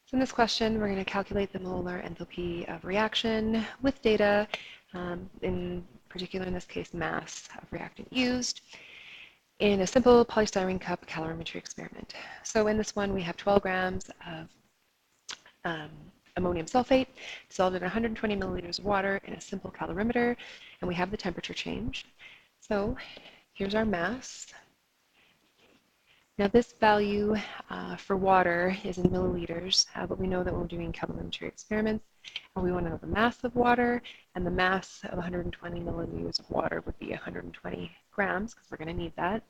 So in this question, we're going to calculate the molar enthalpy of reaction with data, in particular in this case, mass of reactant used, in a simple polystyrene cup calorimetry experiment. So in this one, we have 12 grams of ammonium sulfate dissolved in 120 milliliters of water in a simple calorimeter, and we have the temperature change. So here's our mass. Now this value for water is in milliliters, but we know that when we're doing calorimetry experiments, we want to know the mass of water, and the mass of 120 milliliters of water would be 120 grams, because we're going to need that.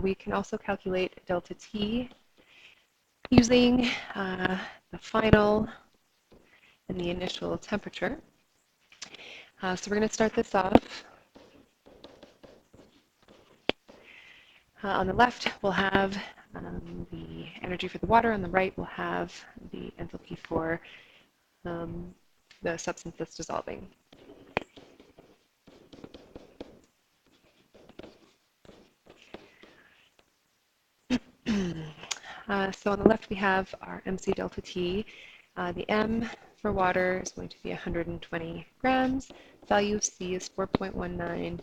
We can also calculate delta T using the final and the initial temperature. So we're going to start this off. On the left, we'll have the energy for the water. On the right, we'll have the enthalpy for the substance that's dissolving. So on the left, we have our MC delta T. The M for water is going to be 120 grams. Value of C is 4.19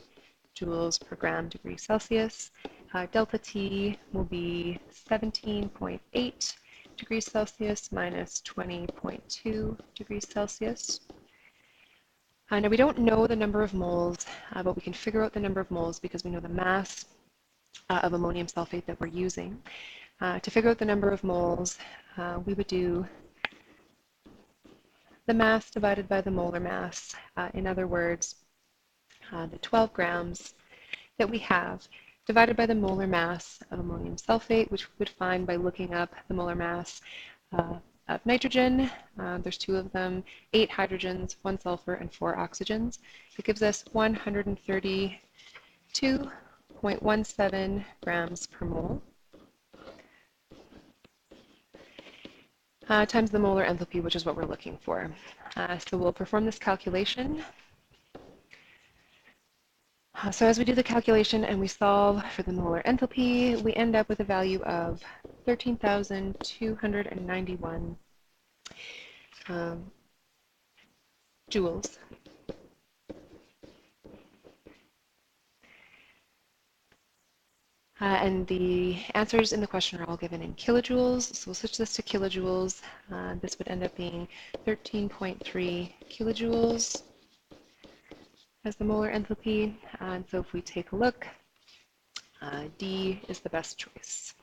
joules per gram degree Celsius. Delta T will be 17.8 degrees Celsius minus 20.2 degrees Celsius. Now we don't know the number of moles, but we can figure out the number of moles because we know the mass of ammonium sulfate that we're using. To figure out the number of moles, we would do the mass divided by the molar mass. In other words, the 12 grams that we have divided by the molar mass of ammonium sulfate, which we would find by looking up the molar mass of nitrogen. There's 2 of them, 8 hydrogens, 1 sulfur, and 4 oxygens. It gives us 132.17 grams per mole. Times the molar enthalpy, which is what we're looking for. So we'll perform this calculation. So as we do the calculation and we solve for the molar enthalpy, we end up with a value of 13,291 joules. And the answers in the question are all given in kilojoules. So we'll switch this to kilojoules. This would end up being 13.3 kilojoules as the molar enthalpy. And so if we take a look, D is the best choice.